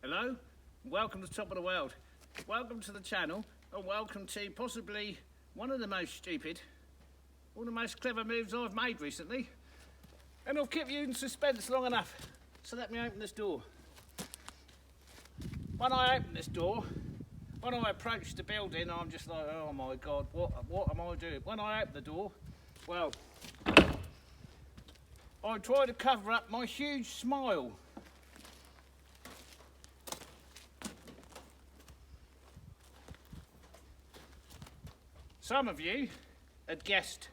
Hello, welcome to the top of the world. Welcome to the channel, and welcome to possibly one of the most stupid or the most clever moves I've made recently. And I'll keep you in suspense long enough, so let me open this door. When I open this door, when I approach the building, I'm just like, oh my God, what am I doing? When I open the door, well, I try to cover up my huge smile. Some of you had guessed.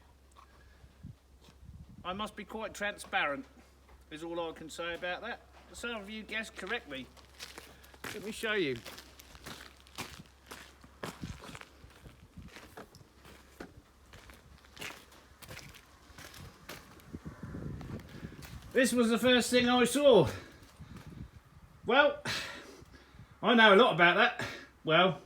I must be quite transparent, is all I can say about that. Some of you guessed correctly. Let me show you. This was the first thing I saw. Well, I know a lot about that. Well,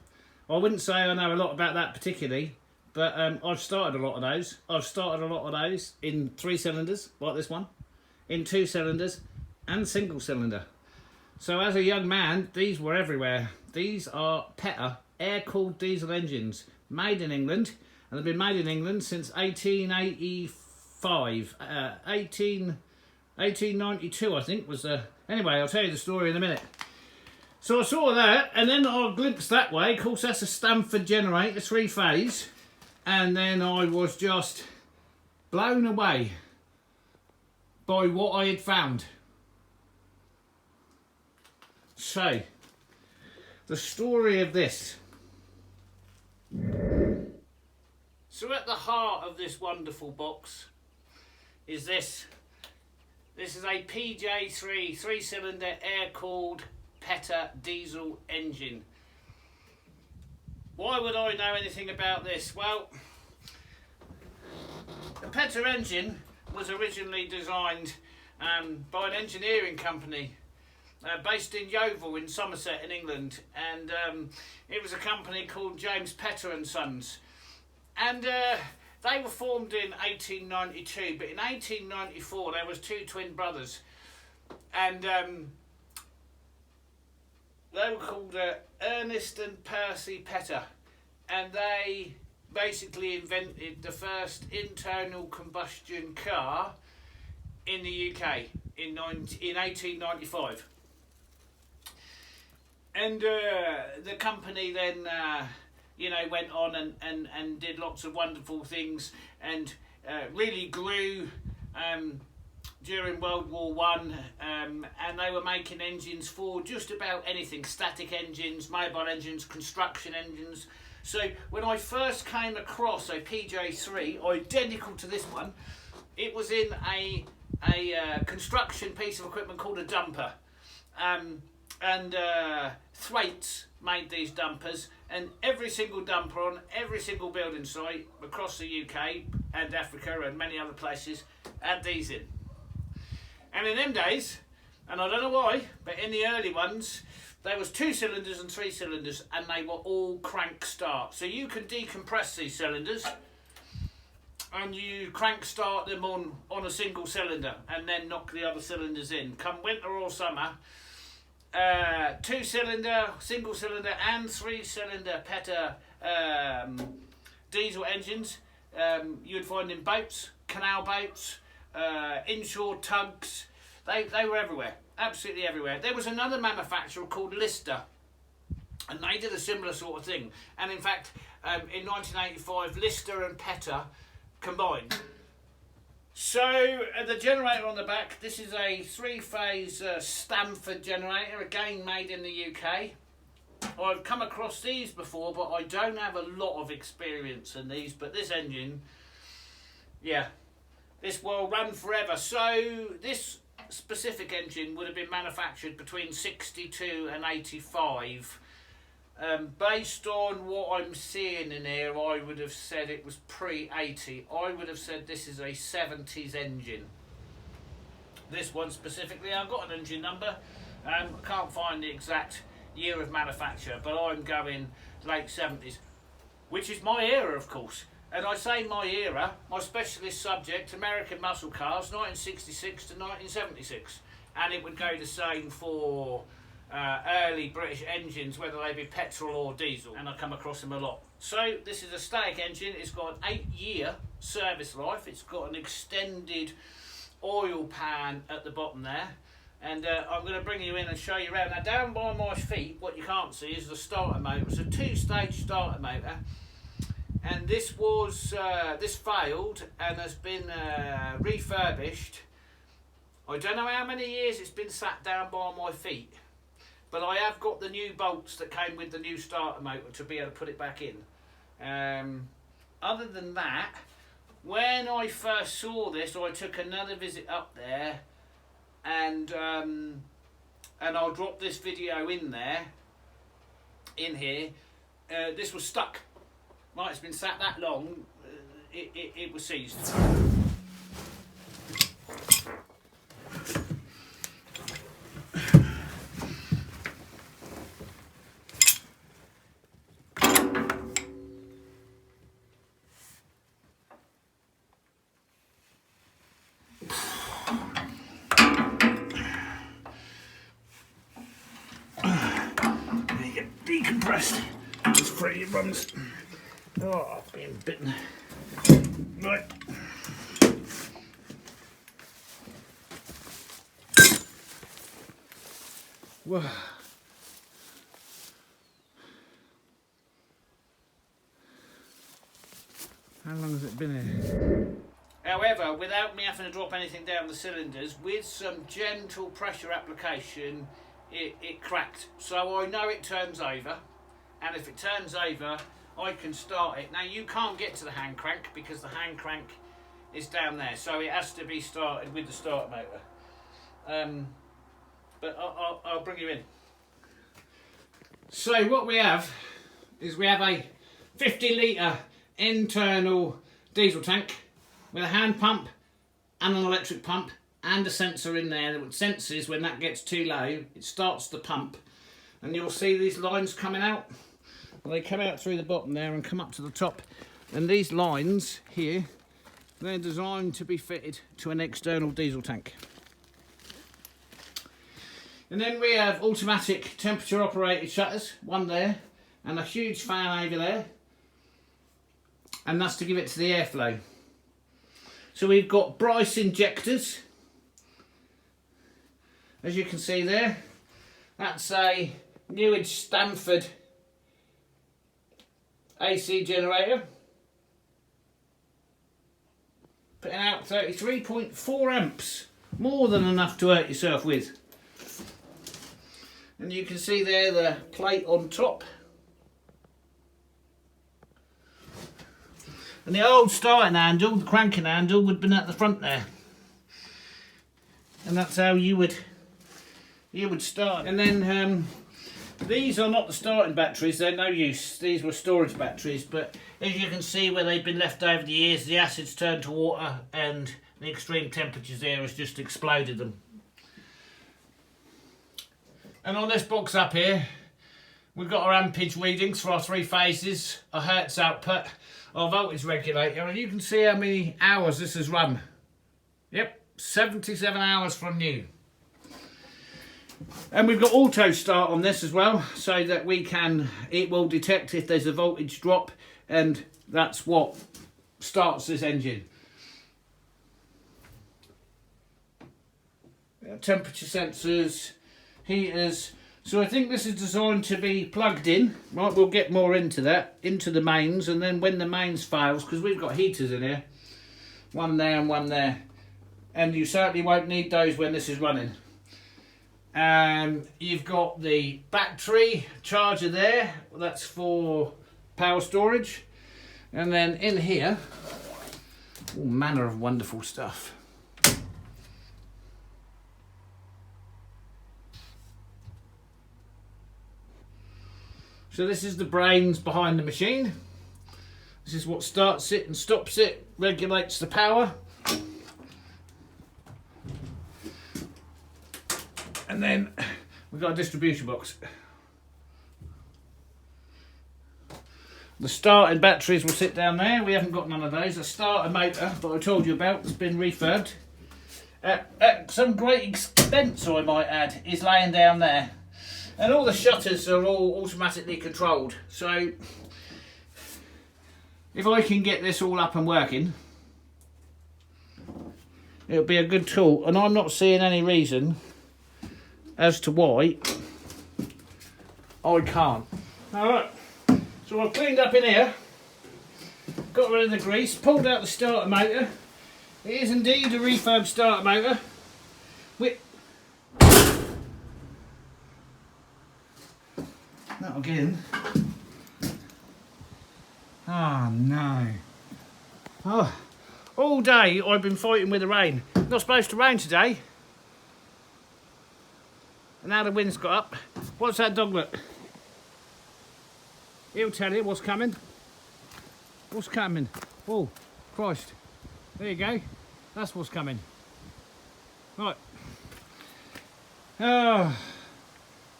I wouldn't say I know a lot about that particularly, but I've started a lot of those. I've started a lot of those in 3 cylinders, like this one, in 2 cylinders and single cylinder. So as a young man, these were everywhere. These are PETA, air-cooled diesel engines, made in England, and they've been made in England since 1885. 1892, I think, was the... Anyway, I'll tell you the story in a minute. So I saw that, and then I glimpsed that way. Of course, that's a Stamford generator, 3-phase. And then I was just blown away by what I had found. So, the story of this. So at the heart of this wonderful box is this. This is a PJ3 3-cylinder air-cooled PETA diesel engine. Why would I know anything about this? Well, the PETA engine was originally designed by an engineering company based in Yeovil in Somerset in England, and it was a company called James PETA and Sons, and they were formed in 1892, but in 1894 there was 2 twin brothers, and they were called Ernest and Percy PETA, and they basically invented the first internal combustion car in the UK in 1895. And the company then, went on and did lots of wonderful things, and really grew during World War One, and they were making engines for just about anything: static engines, mobile engines, construction engines. So when I first came across a PJ3 identical to this one, it was in a construction piece of equipment called a dumper, and Thwaites made these dumpers, and every single dumper on every single building site across the UK and Africa and many other places had these in. And in them days, and I don't know why, but in the early ones, there was 2 cylinders and 3 cylinders, and they were all crank start. So you can decompress these cylinders, and you crank start them on a single cylinder, and then knock the other cylinders in. Come winter or summer, 2-cylinder, single cylinder, and 3-cylinder PETA diesel engines. You'd find in boats, canal boats, inshore tugs. They were everywhere, absolutely everywhere. There was another manufacturer called Lister, and they did a similar sort of thing. And in fact, in 1985, Lister and PETA combined. So the generator on the back, this is a 3-phase Stamford generator, again made in the UK. I've come across these before, but I don't have a lot of experience in these. But this engine, yeah, this will run forever. So this specific engine would have been manufactured between 62 and 85. Based on what I'm seeing in here, I would have said it was pre-80. I would have said this is a 70s engine. This one specifically, I've got an engine number. I can't find the exact year of manufacture, but I'm going late 70s, which is my era, of course. And I say my era, my specialist subject, American muscle cars, 1966 to 1976. And it would go the same for early British engines, whether they be petrol or diesel, and I come across them a lot. So this is a static engine. It's got an 8-year service life. It's got an extended oil pan at the bottom there, and I'm going to bring you in and show you around. Now down by my feet, what you can't see is the starter motor. It's a 2-stage starter motor, and this was this failed and has been refurbished. I don't know how many years it's been sat down by my feet, but I have got the new bolts that came with the new starter motor to be able to put it back in. Other than that, when I first saw this, I took another visit up there, and I'll drop this video in here. This was stuck. Right, it's been sat that long, it was seized. Decompressed. Just free it runs. Oh, I've been bitten. Right. Whoa. How long has it been here? However, without me having to drop anything down the cylinders, with some gentle pressure application, it cracked. So I know it turns over, and if it turns over, I can start it. Now you can't get to the hand crank because the hand crank is down there, so it has to be started with the starter motor. But I'll bring you in. So what we have is we have a 50-litre internal diesel tank with a hand pump and an electric pump and a sensor in there that senses when that gets too low. It starts the pump, and you'll see these lines coming out. Well, they come out through the bottom there and come up to the top, and these lines here, they're designed to be fitted to an external diesel tank. And then we have automatic temperature operated shutters, one there and a huge fan over there, and that's to give it to the airflow. So we've got Bryce injectors, as you can see there. That's a Newage Stamford AC generator, putting out 33.4 amps, more than enough to hurt yourself with. And you can see there the plate on top. And the old starting handle, the cranking handle, would have been at the front there. And that's how you would start. And then these are not the starting batteries, they're no use. These were storage batteries, but as you can see where they've been left over the years, the acid's turned to water and the extreme temperatures there has just exploded them. And on this box up here, we've got our ampage readings for our 3 phases, our hertz output, our voltage regulator, and you can see how many hours this has run. Yep, 77 hours from new. And we've got auto start on this as well, so that it will detect if there's a voltage drop, and that's what starts this engine. Temperature sensors, heaters. So I think this is designed to be plugged in, right? We'll get more into that, into the mains, and then when the mains fails, because we've got heaters in here, one there and one there, and you certainly won't need those when this is running. You've got the battery charger there, that's for power storage, and then in here, all manner of wonderful stuff. So this is the brains behind the machine. This is what starts it and stops it, regulates the power. And then we've got a distribution box. The starting batteries will sit down there. We haven't got none of those. A starter motor that I told you about that's been refurbed. At some great expense, I might add, is laying down there. And all the shutters are all automatically controlled. So if I can get this all up and working, it'll be a good tool. And I'm not seeing any reason as to why I can't. Alright, so I've cleaned up in here, got rid of the grease, pulled out the starter motor. It is indeed a refurb starter motor. That again. Oh no. Oh, all day I've been fighting with the rain. Not supposed to rain today. And now the wind's got up. What's that dog look? He'll tell you what's coming. What's coming? Oh, Christ. There you go. That's what's coming. Right. Oh.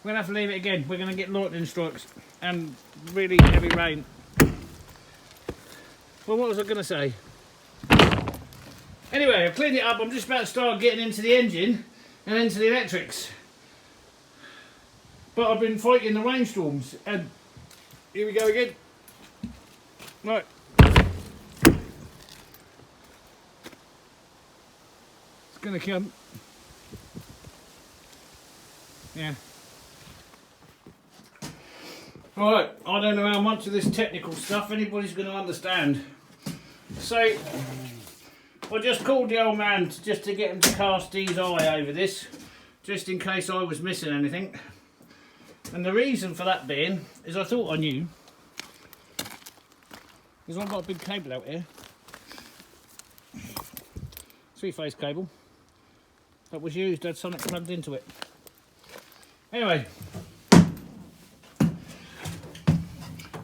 We're going to have to leave it again. We're going to get lightning strikes and really heavy rain. Well, what was I going to say? Anyway, I've cleaned it up. I'm just about to start getting into the engine and into the electrics. But I've been fighting the rainstorms. And here we go again. Right. It's going to come. Yeah. Right, I don't know how much of this technical stuff anybody's going to understand. So, I just called the old man just to get him to cast his eye over this, just in case I was missing anything. And the reason for that being, is I thought I knew, because I've got a big cable out here, 3-phase cable, that was used, had something plugged into it. Anyway,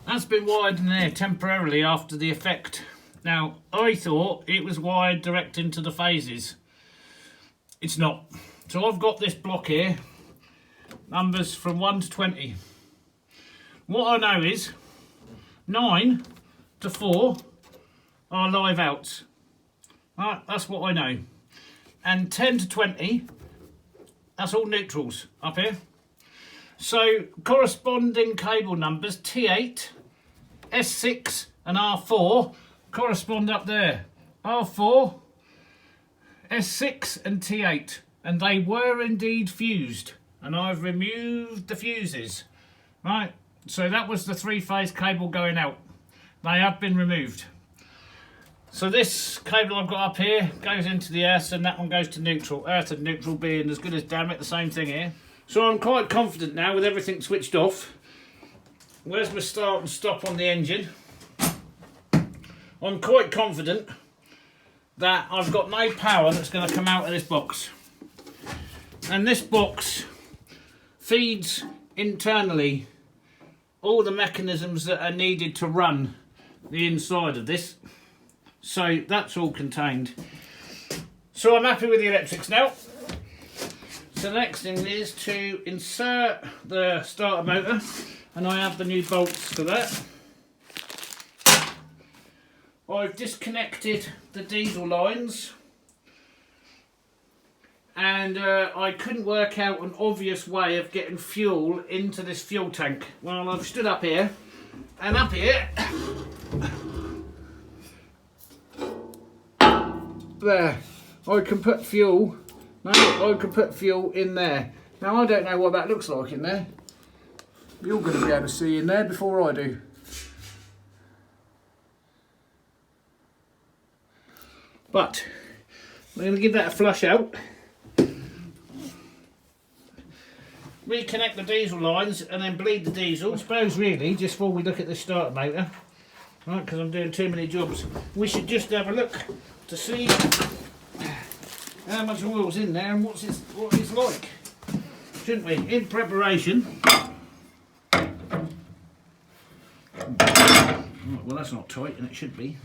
that's been wired in there temporarily after the effect. Now, I thought it was wired direct into the phases. It's not. So I've got this block here, numbers from 1 to 20. What I know is 9 to 4 are live outs. Right, that's what I know. And 10 to 20, that's all neutrals up here. So corresponding cable numbers T8, S6 and R4 correspond up there. R4, S6 and T8, and they were indeed fused, and I've removed the fuses. Right, so that was the 3-phase cable going out. They have been removed. So this cable I've got up here goes into the earth, and that one goes to neutral. Earth and neutral being as good as damn it, the same thing here. So I'm quite confident now with everything switched off. Where's my start and stop on the engine? I'm quite confident that I've got no power that's going to come out of this box. And this box feeds internally all the mechanisms that are needed to run the inside of this. So that's all contained. So I'm happy with the electrics now. So the next thing is to insert the starter motor, and I have the new bolts for that. I've disconnected the diesel lines, and I couldn't work out an obvious way of getting fuel into this fuel tank. Well, I've stood up here, and up here, there, I can put fuel. No, I can put fuel in there. Now I don't know what that looks like in there. You're going to be able to see in there before I do. But we're going to give that a flush out. Reconnect the diesel lines and then bleed the diesel. I suppose really, just before we look at the starter motor, right, because I'm doing too many jobs, we should just have a look to see how much oil's in there and what it's like, shouldn't we? In preparation. Right, well, that's not tight, and it should be.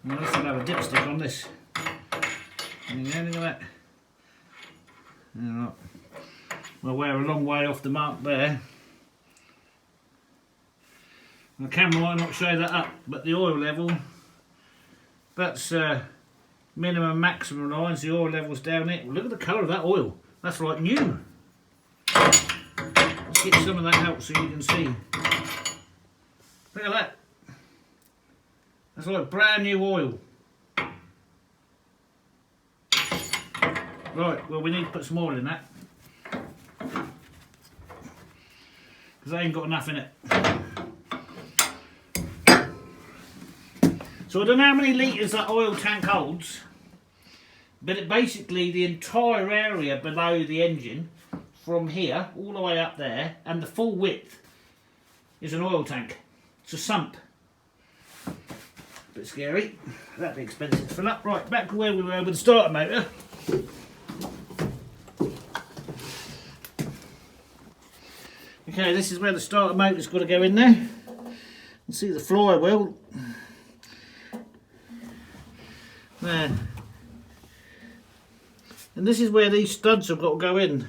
Well, let's have a dipstick on this. Look at that. Right. Well, we're a long way off the mark there. The camera might not show that up, but the oil level, that's minimum maximum lines, the oil level's down it. Look at the colour of that oil. That's like new. get some of that out so you can see. Look at that. That's like brand new oil. Right, well we need to put some oil in that. Because I ain't got enough in it. So I don't know how many litres that oil tank holds, but it basically the entire area below the engine, from here all the way up there, and the full width is an oil tank. It's a sump. Bit scary. That'd be expensive to fill up. Right, back to where we were with the starter motor. Okay, this is where the starter motor's got to go in there. You can see the flywheel. There. And this is where these studs have got to go in.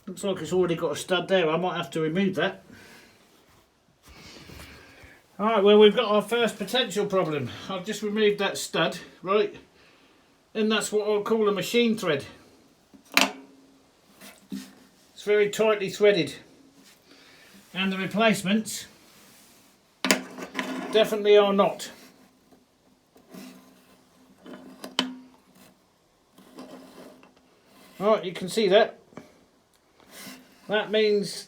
Looks like it's already got a stud there. I might have to remove that. Alright, well we've got our first potential problem. I've just removed that stud, right? And that's what I'll call a machine thread. It's very tightly threaded. And the replacements definitely are not. Right, you can see that. That means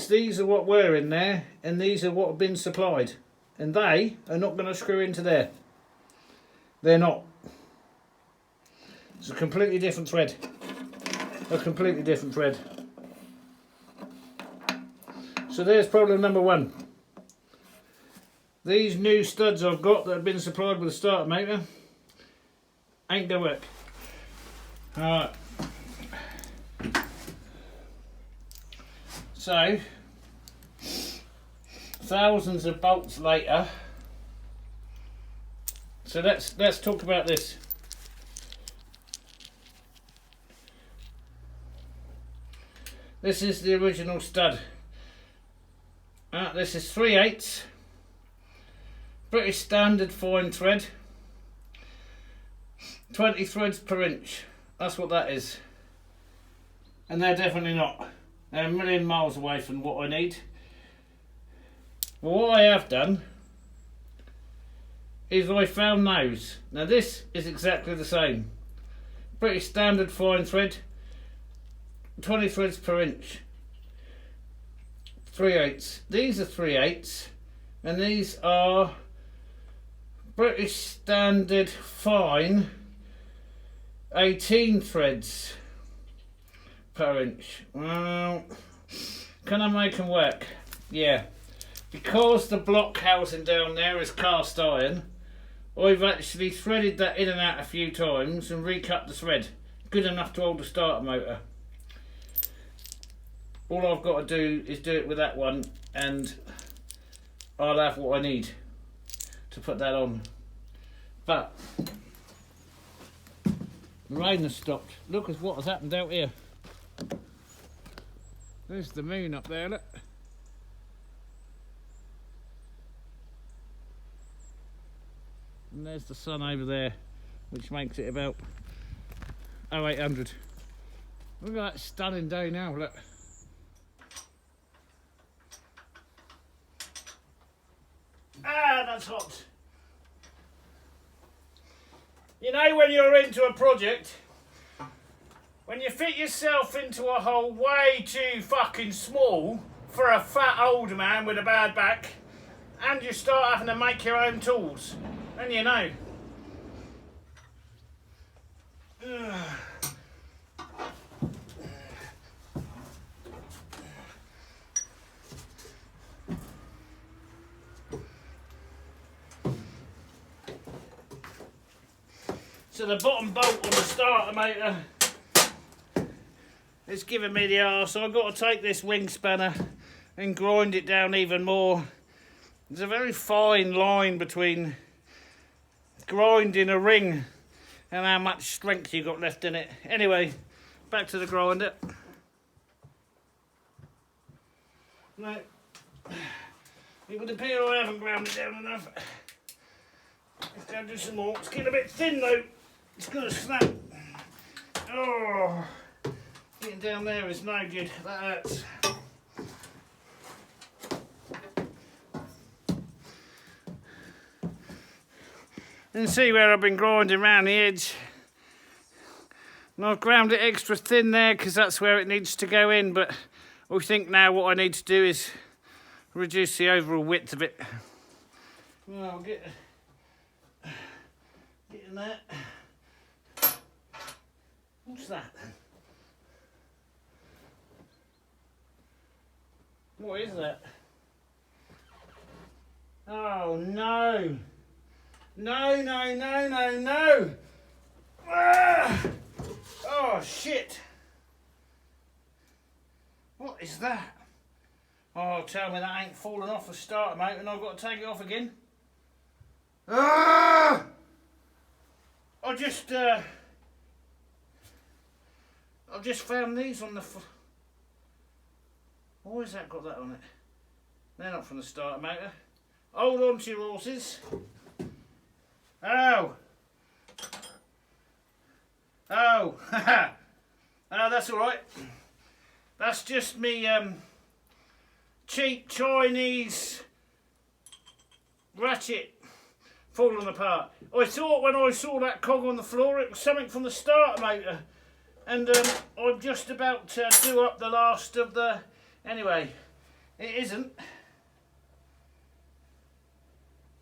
these are what were in there, and these are what have been supplied, and they are not going to screw into there. They're not. It's a completely different thread. A completely different thread. So there's problem number one. These new studs I've got that have been supplied with a starter motor ain't going to work. Alright. So, thousands of bolts later. So let's talk about this. This is the original stud. This is 3/8 British standard fine thread. 20 threads per inch. That's what that is. And they're definitely not. They're a million miles away from what I need. Well, what I have done is I found those. Now this is exactly the same. British standard fine thread. 20 threads per inch. 3/8. These are 3/8. And these are British standard fine 18 threads per inch. Well, can I make them work? Yeah. Because the block housing down there is cast iron, I've actually threaded that in and out a few times and recut the thread. Good enough to hold the starter motor. All I've got to do is do it with that one and I'll have what I need to put that on. But the rain has stopped. Look at what has happened out here. There's the moon up there, look. And there's the sun over there, which makes it about 0800. Look at that stunning day now, look. Ah, that's hot. You know, when you're into a project, when you fit yourself into a hole way too fucking small for a fat old man with a bad back, and you start having to make your own tools, then you know. So the bottom bolt on the starter motor is giving me the arse, so I've got to take this wing spanner and grind it down even more. There's a very fine line between grinding a ring and how much strength you've got left in it. Anyway, back to the grinder. Right. It would appear I haven't ground it down enough. Let's go do some more. It's getting a bit thin though. It's going to snap. Oh, getting down there is no good. That hurts. You can see where I've been grinding around the edge. And I've ground it extra thin there because that's where it needs to go in, but I think now what I need to do is reduce the overall width of it. Well, I'll get in there. What's that then? What is that? Oh no! No, no, no, no, no! Ah! Oh shit! What is that? Oh, tell me that ain't fallen off the starter, mate, and I've got to take it off again. Ah! I've just found these on the. Why has that got that on it? They're not from the starter motor. Hold on to your horses. Oh! Oh! Haha! Oh, that's alright. That's just me cheap Chinese ratchet falling apart. I thought when I saw that cog on the floor it was something from the starter motor, and I'm just about to do up the last of the. Anyway, it isn't.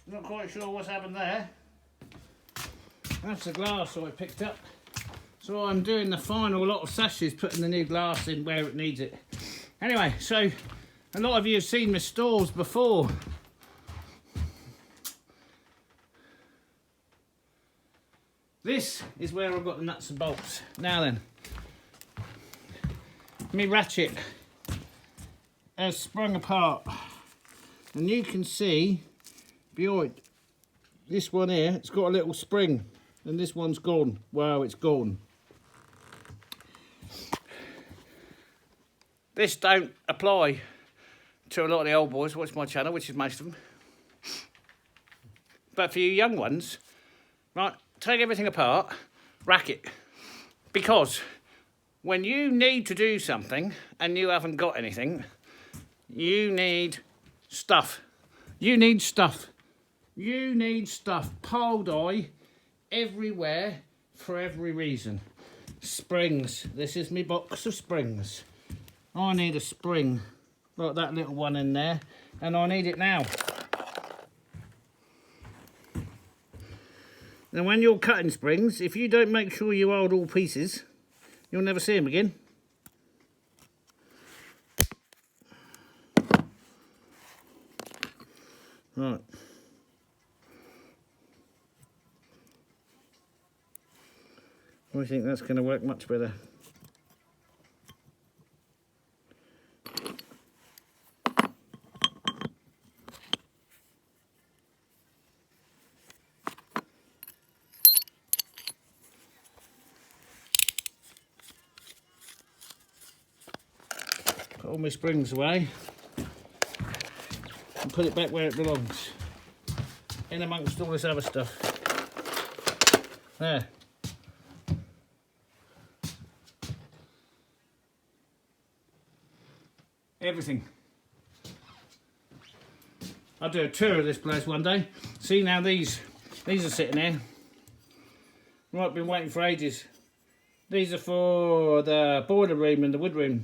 Not quite sure what's happened there. That's the glass I picked up. So I'm doing the final lot of sashes, putting the new glass in where it needs it. Anyway, so a lot of you have seen my stalls before. This is where I've got the nuts and bolts. Now then, my ratchet has sprung apart, and you can see behind this one here, it's got a little spring, and this one's gone. Wow, it's gone. This don't apply to a lot of the old boys who watch my channel, which is most of them. But for you young ones, right, take everything apart, rack it. Because when you need to do something and you haven't got anything, you need stuff. You need stuff. You need stuff piled high everywhere for every reason. Springs. This is my box of springs. I need a spring like that little one in there, and I need it now. Now when you're cutting springs, if you don't make sure you hold all pieces, you'll never see them again. Right. I think that's going to work much better. Put all my springs away and put it back where it belongs, in amongst all this other stuff. There. Everything. I'll do a tour of this place one day. See now these are sitting there. Right, been waiting for ages. These are for the boiler room and the wood room.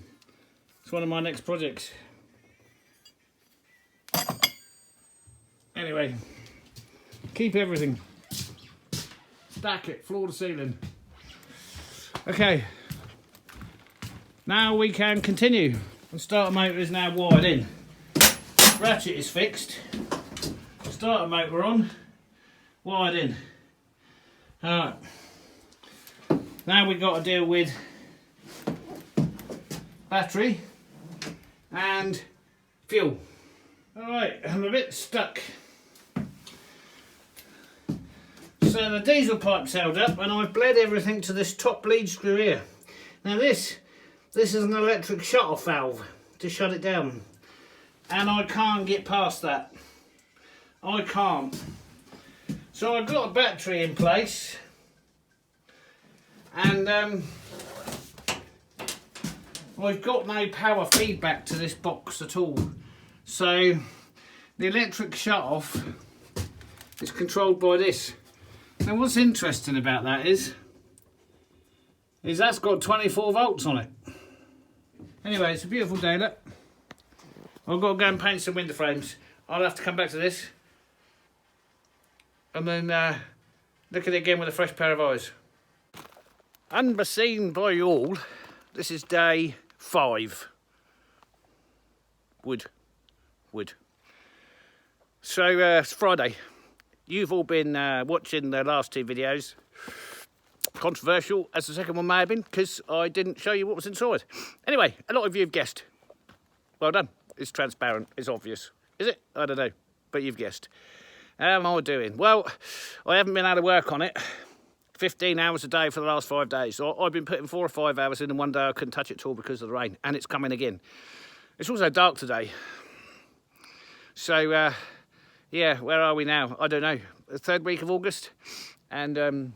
It's one of my next projects. Anyway, keep everything. Stack it, floor to ceiling. Okay. Now we can continue. The starter motor is now wired in. Ratchet is fixed. Starter motor on. Wired in. Alright. Now we've got to deal with battery and fuel. Alright, I'm a bit stuck. So the diesel pipe's held up and I've bled everything to this top lead screw here. Now this is an electric shut-off valve to shut it down, and I can't get past that. I can't. So I've got a battery in place, and I've got no power feedback to this box at all. So the electric shut off is controlled by this. Now what's interesting about that is that's got 24 volts on it. Anyway, it's a beautiful day, look. I've got to go and paint some window frames. I'll have to come back to this and then look at it again with a fresh pair of eyes. Unforeseen by you all, this is day 5. Wood. So it's Friday. You've all been watching the last 2 videos. Controversial as the second one may have been, because I didn't show you what was inside. Anyway, a lot of you have guessed. Well done. It's transparent. It's obvious. Is it? I don't know. But you've guessed. How am I doing? Well, I haven't been able to work on it 15 hours a day for the last 5 days. So I've been putting 4 or 5 hours in, and one day I couldn't touch it at all because of the rain. And it's coming again. It's also dark today. So, yeah, where are we now? I don't know. The 3rd week of August. And,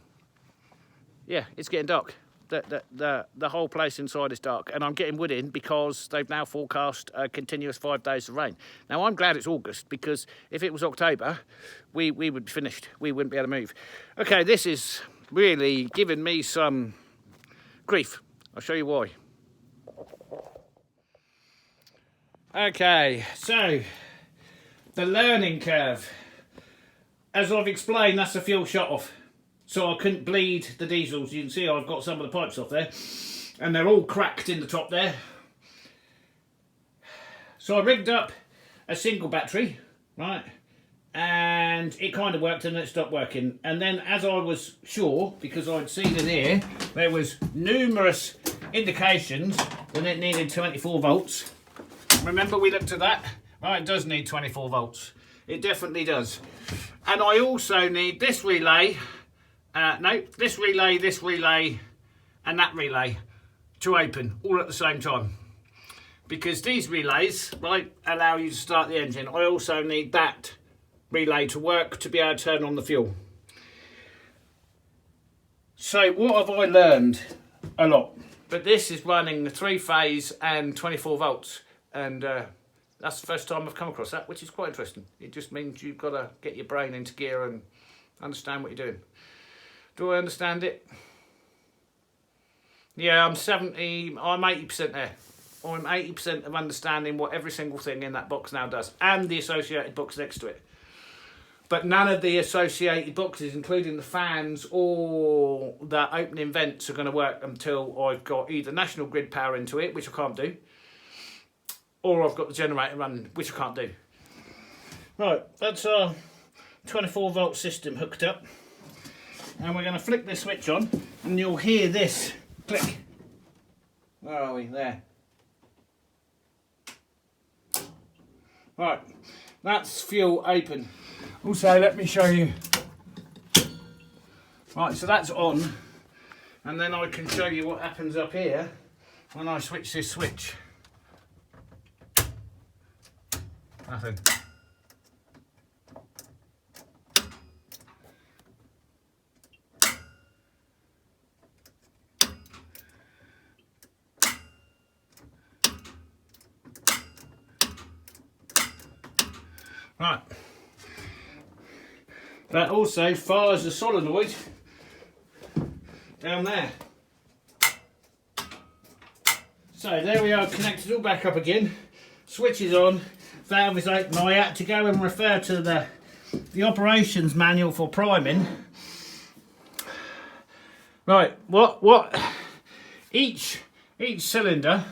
yeah, it's getting dark. The whole place inside is dark. And I'm getting wood in because they've now forecast a continuous 5 days of rain. Now, I'm glad it's August, because if it was October, we would be finished. We wouldn't be able to move. Okay, this is really giving me some grief. I'll show you why. Okay, so the learning curve. As I've explained, that's the fuel shut off. So I couldn't bleed the diesels. You can see I've got some of the pipes off there, and they're all cracked in the top there. So I rigged up a single battery, right? And it kind of worked, and then it stopped working. And then, as I was sure, because I'd seen in here, there was numerous indications that it needed 24 volts. Remember we looked at that? Right, it does need 24 volts. It definitely does. And I also need this relay, this relay, and that relay to open all at the same time. Because these relays, right, allow you to start the engine. I also need that relay to work to be able to turn on the fuel. So what have I learned? A lot. But this is running the 3-phase and 24 volts. And that's the first time I've come across that, which is quite interesting. It just means you've got to get your brain into gear and understand what you're doing. Do I understand it? Yeah, I'm 80% there. I'm 80% of understanding what every single thing in that box now does, and the associated box next to it. But none of the associated boxes, including the fans or the opening vents, are going to work until I've got either national grid power into it, which I can't do, or I've got the generator running, which I can't do. Right, that's our 24 volt system hooked up. And we're going to flick this switch on, and you'll hear this click. Where are we? There. Right, that's fuel open. Also, let me show you. Right, so that's on, and then I can show you what happens up here when I switch this switch. Nothing. Right, that also fires the solenoid down there. So there we are, connected all back up again. Switch is on, valve is open. I had to go and refer to the operations manual for priming. Right, what each cylinder,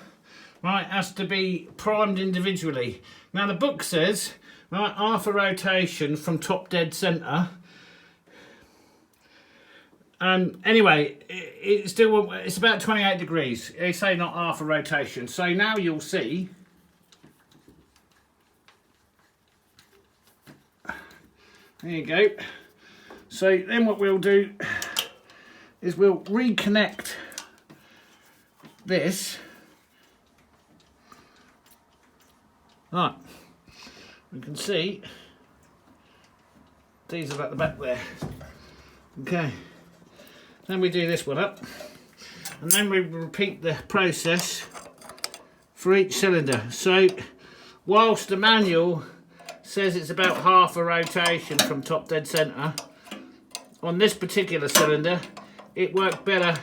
right, has to be primed individually. Now the book says, right, half a rotation from top dead centre. Anyway, it's about 28 degrees. They say not half a rotation. So now you'll see. There you go. So then what we'll do is we'll reconnect this. Right. You can see these are at the back there. Okay, then we do this one up, and then we repeat the process for each cylinder. So whilst the manual says it's about half a rotation from top dead centre, on this particular cylinder it worked better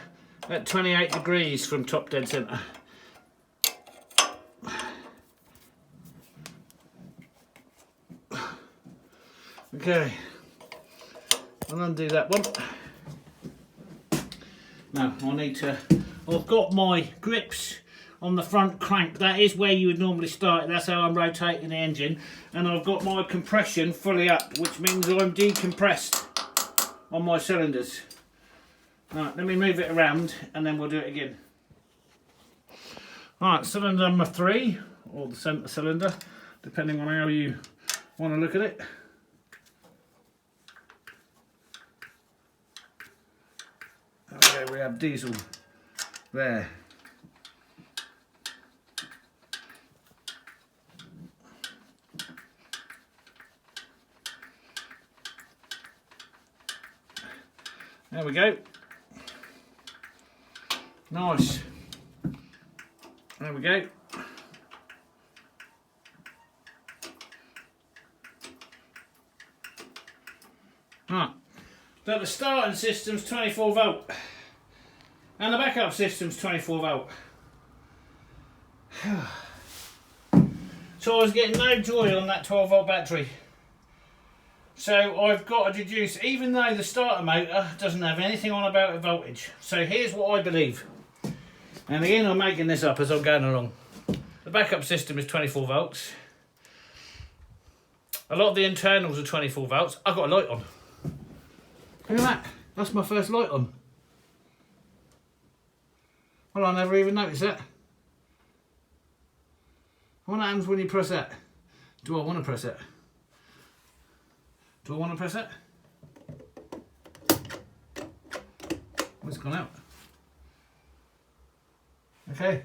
at 28 degrees from top dead centre. Okay, I'll undo that one. Now I need to, I've got my grips on the front crank. That is where you would normally start it. That's how I'm rotating the engine. And I've got my compression fully up, which means I'm decompressed on my cylinders. Right, let me move it around and then we'll do it again. Right, cylinder number 3, or the centre cylinder, depending on how you want to look at it. Okay, we have diesel there. There we go. Nice. There we go. Right. So the starting system's 24 volt. And the backup system's 24 volt. So I was getting no joy on that 12 volt battery. So I've got to deduce, even though the starter motor doesn't have anything on about the voltage. So here's what I believe. And again, I'm making this up as I'm going along. The backup system is 24 volts. A lot of the internals are 24 volts. I've got a light on. Look at that. That's my first light on. Well, I never even noticed that. What happens when you press that? Do I want to press it? Do I want to press it? Oh, it's gone out. Okay.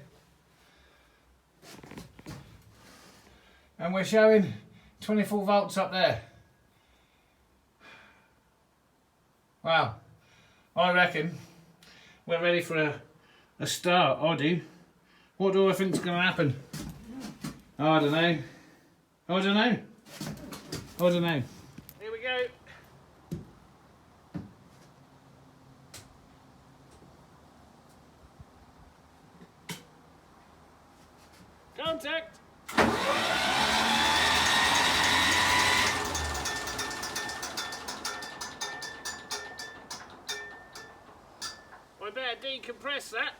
And we're showing 24 volts up there. Wow. I reckon we're ready for a start. I do. What do I think's going to happen? I don't know. I don't know. I don't know. Here we go. Contact. I better decompress that.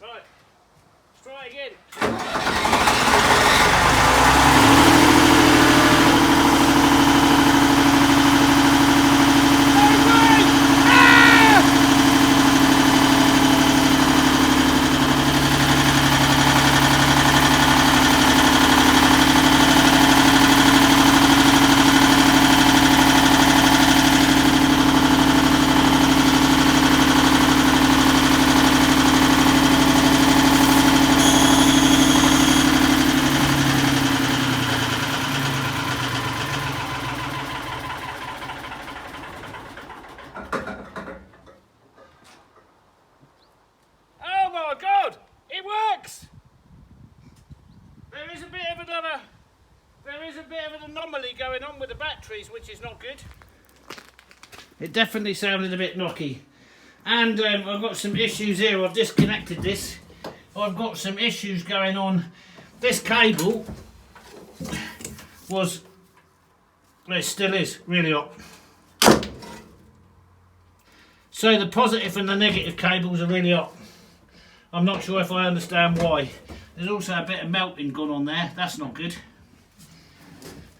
Right, let's try again. There is a bit of an anomaly going on with the batteries, which is not good. It definitely sounded a bit knocky. And I've got some issues here. I've disconnected this. I've got some issues going on. This cable was, well, it still is, really hot. So the positive and the negative cables are really hot. I'm not sure if I understand why. There's also a bit of melting going on there. That's not good.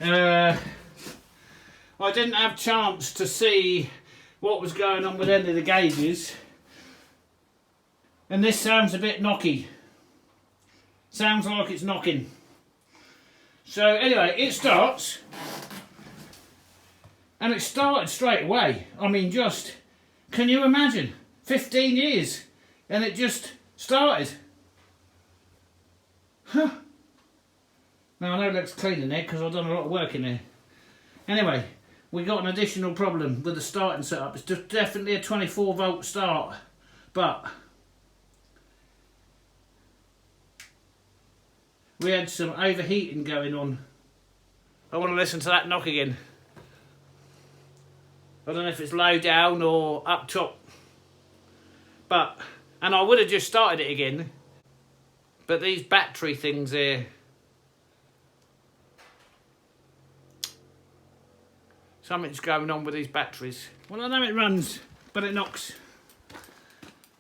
I didn't have a chance to see what was going on with any of the gauges. And this sounds a bit knocky. Sounds like it's knocking. So anyway, it starts. And it started straight away. I mean, just, can you imagine? 15 years. And it just started. Huh. Now I know it looks clean in there because I've done a lot of work in there. Anyway, we got an additional problem with the starting setup. It's definitely a 24 volt start, but we had some overheating going on. I want to listen to that knock again. I don't know if it's low down or up top. And I would have just started it again. But these battery things here. Something's going on with these batteries. Well, I know it runs, but it knocks.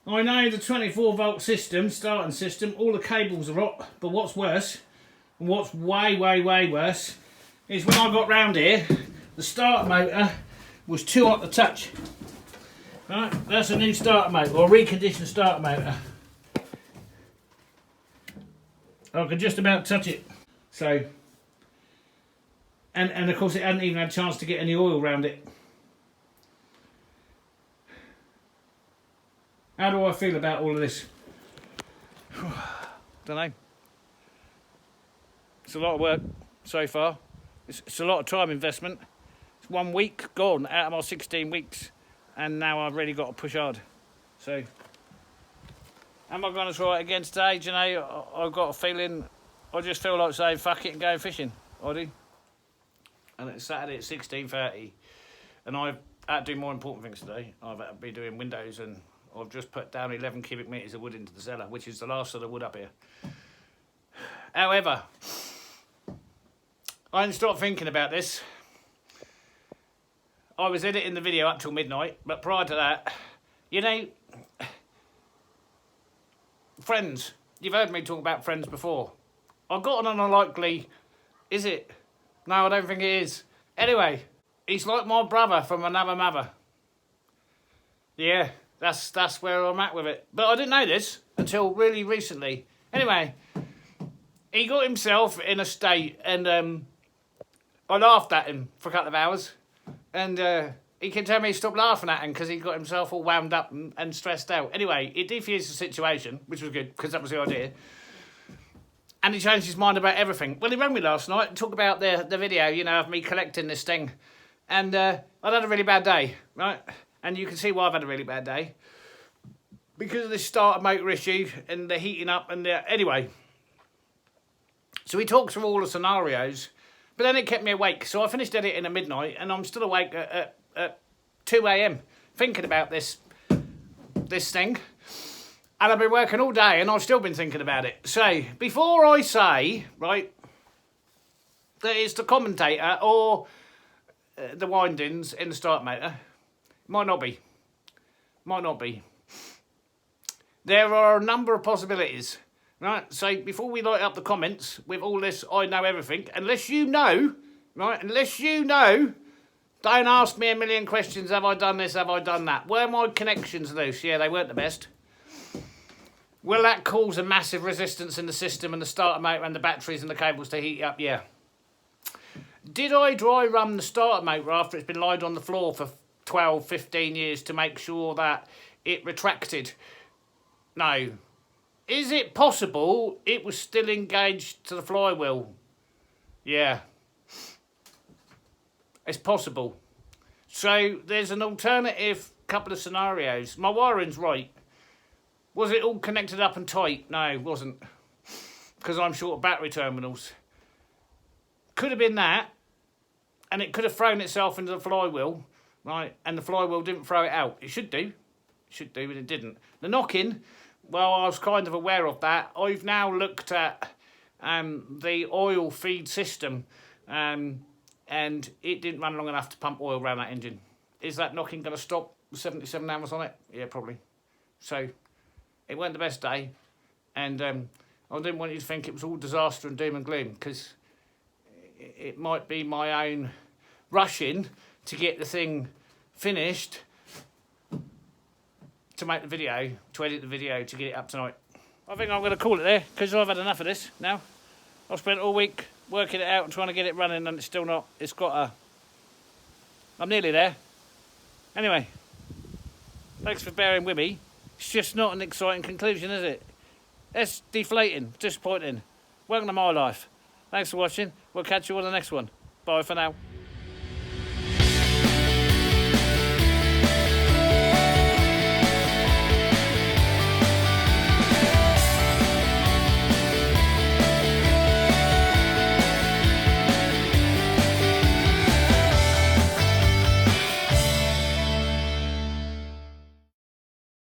I know the 24 volt system, starting system, all the cables are hot. But what's worse, and what's way worse, is when I got round here, the starter motor was too hot to touch. Right, that's a new starter motor, or reconditioned starter motor. I could just about touch it. So, and of course it hadn't even had a chance to get any oil around it. How do I feel about all of this? Don't know. It's a lot of work so far. It's a lot of time investment. It's 1 week gone out of my 16 weeks, and now I've really got to push hard. So, am I going to try it again today? Do you know, I've got a feeling, I just feel like saying fuck it and going fishing. I do. And it's Saturday at 16:30, and I've had to do more important things today. I've had to be doing windows, and I've just put down 11 cubic metres of wood into the cellar, which is the last of the wood up here. However, I didn't stop thinking about this. I was editing the video up till midnight, but prior to that, you know, Friends. You've heard me talk about Friends before. I've got an unlikely... Is it? No, I don't think it is. Anyway, he's like my brother from another mother. Yeah, that's where I'm at with it. But I didn't know this until really recently. Anyway, he got himself in a state, and I laughed at him for a couple of hours. And he can tell me to stop laughing at him because he got himself all wound up and stressed out. Anyway, it defused the situation, which was good because that was the idea. And he changed his mind about everything. Well, he rang me last night and talked about the video, you know, of me collecting this thing. And I'd had a really bad day, right? And you can see why I've had a really bad day. Because of this starter motor issue and the heating up and the... Anyway. So he talks through all the scenarios. But then it kept me awake. So I finished editing at midnight and I'm still awake at 2 a.m. thinking about this thing. And I've been working all day and I've still been thinking about it. So, before I say, right, that it's the commentator or the windings in the start motor, might not be. Might not be. There are a number of possibilities, right? So, before we light up the comments with all this I know everything, unless you know, right, unless you know, don't ask me a million questions, have I done this, have I done that? Were my connections loose? Yeah, they weren't the best. Will that cause a massive resistance in the system and the starter motor and the batteries and the cables to heat up? Yeah. Did I dry run the starter motor after it's been lying on the floor for 12, 15 years to make sure that it retracted? No. Is it possible it was still engaged to the flywheel? Yeah. It's possible. So there's an alternative couple of scenarios. My wiring's right. Was it all connected up and tight? No, it wasn't. Because I'm short of battery terminals. Could have been that. And it could have thrown itself into the flywheel. Right? And the flywheel didn't throw it out. It should do. It should do, but it didn't. The knocking, well, I was kind of aware of that. I've now looked at the oil feed system. And it didn't run long enough to pump oil around that engine. Is that knocking going to stop 77 hours on it? Yeah, probably. So... it weren't the best day, and I didn't want you to think it was all disaster and doom and gloom, because it might be my own rushing to get the thing finished, to make the video, to edit the video, to get it up tonight. I think I'm going to call it there, because I've had enough of this now. I've spent all week working it out and trying to get it running, and it's still not. It's got a... I'm nearly there. Anyway, thanks for bearing with me. It's just not an exciting conclusion, is it? It's deflating, disappointing. Welcome to my life. Thanks for watching. We'll catch you on the next one. Bye for now.